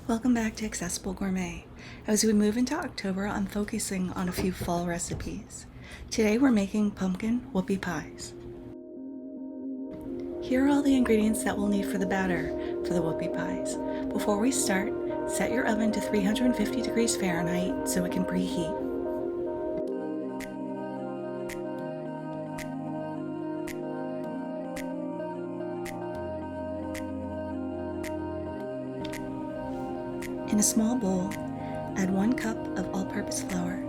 Welcome back to Accessible Gourmet. As we move into October, I'm focusing on a few fall recipes. Today we're making pumpkin whoopie pies. Here are all the ingredients that we'll need for the batter for the whoopie pies. Before we start, set your oven to 350 degrees Fahrenheit so it can preheat. In a small bowl, add 1 cup of all-purpose flour,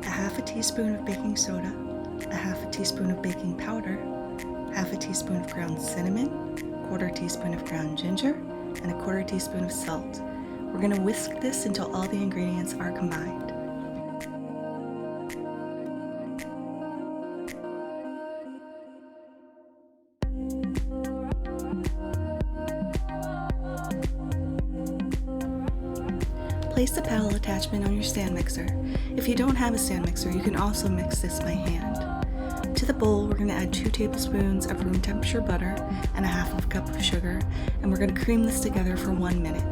a half a teaspoon of baking soda, a half a teaspoon of baking powder, half a teaspoon of ground cinnamon, 1/4 teaspoon of ground ginger, and a 1/4 teaspoon of salt. We're going to whisk this until all the ingredients are combined. Place the paddle attachment on your stand mixer. If you don't have a stand mixer, you can also mix this by hand. To the bowl, we're going to add 2 tablespoons of room temperature butter and a half of a cup of sugar, and we're going to cream this together for 1 minute.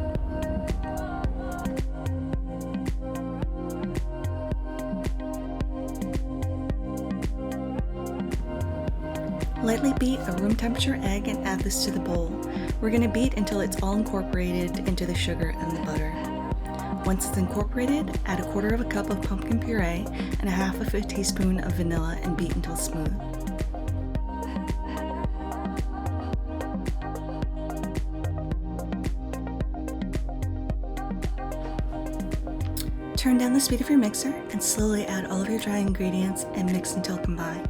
Lightly beat a room temperature egg and add this to the bowl. We're going to beat until it's all incorporated into the sugar and the butter. Once it's incorporated, add 1/4 of a cup of pumpkin puree and a half of a teaspoon of vanilla and beat until smooth. Turn down the speed of your mixer and slowly add all of your dry ingredients and mix until combined.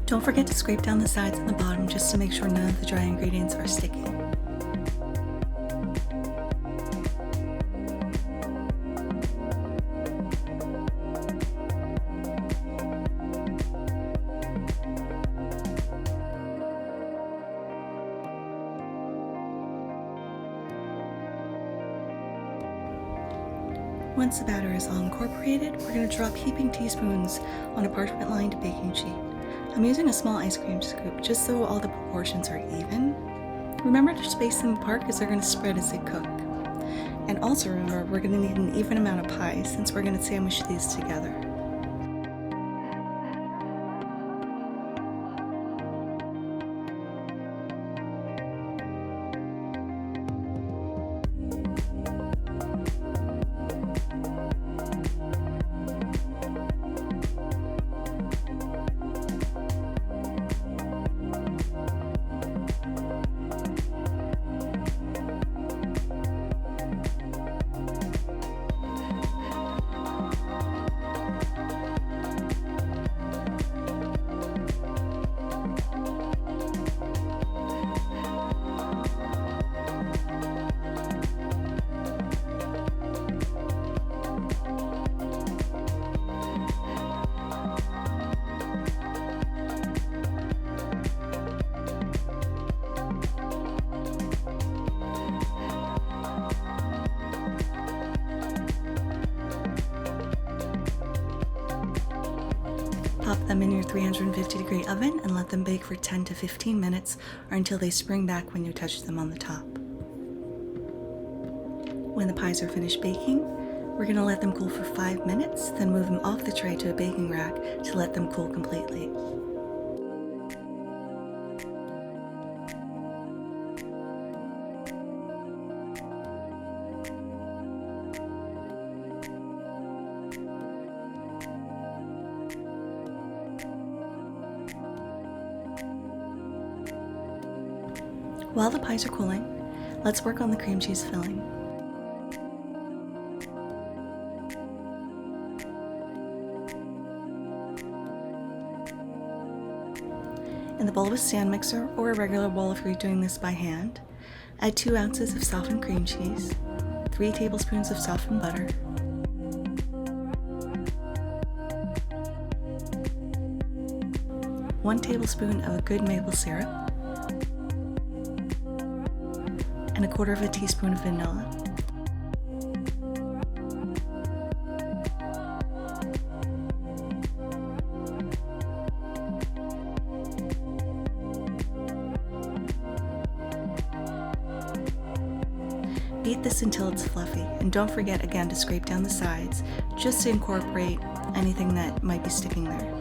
Don't forget to scrape down the sides and the bottom just to make sure none of the dry ingredients are sticking. Once the batter is all incorporated, we're going to drop heaping teaspoons on a parchment-lined baking sheet. I'm using a small ice cream scoop just so all the proportions are even. Remember to space them apart because they're going to spread as they cook. And also remember, we're going to need an even amount of pies since we're going to sandwich these together. Pop them in your 350 degree oven and let them bake for 10 to 15 minutes or until they spring back when you touch them on the top. When the pies are finished baking, we're going to let them cool for 5 minutes, then move them off the tray to a baking rack to let them cool completely. While the pies are cooling, let's work on the cream cheese filling. In the bowl of a stand mixer or a regular bowl if you're doing this by hand, Add 2 ounces of softened cream cheese, 3 tablespoons of softened butter, 1 tablespoon of a good maple syrup, and 1/4 teaspoon of vanilla. Beat this until it's fluffy, and don't forget again to scrape down the sides just to incorporate anything that might be sticking there.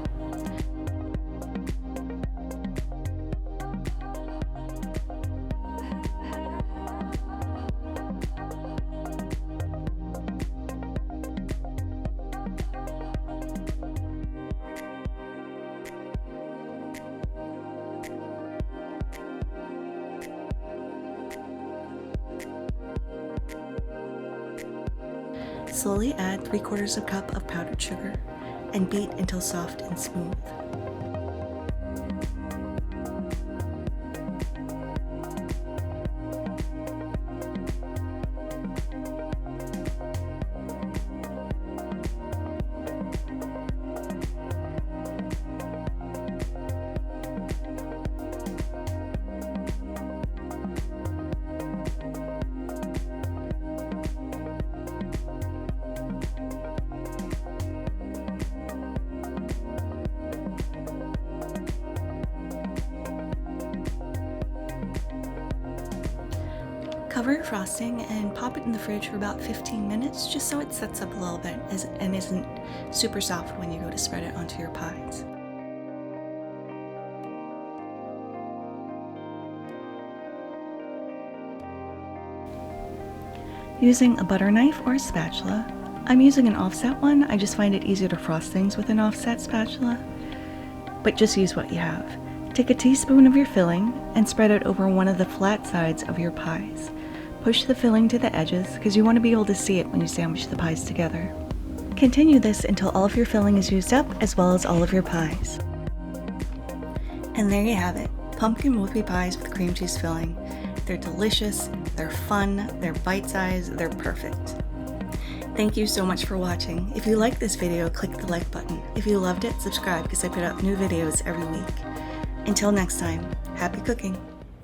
Slowly add 3/4 cup of powdered sugar and beat until soft and smooth. Cover your frosting and pop it in the fridge for about 15 minutes just so it sets up a little bit and isn't super soft when you go to spread it onto your pies. Using a butter knife or a spatula, I'm using an offset one. I just find it easier to frost things with an offset spatula, but just use what you have. Take a teaspoon of your filling and spread it over one of the flat sides of your pies. Push the filling to the edges because you want to be able to see it when you sandwich the pies together. Continue this until all of your filling is used up as well as all of your pies. And there you have it, pumpkin whoopie pies with cream cheese filling. They're delicious, they're fun, they're bite-sized, they're perfect. Thank you so much for watching. If you liked this video, click the like button. If you loved it, subscribe because I put out new videos every week. Until next time, happy cooking!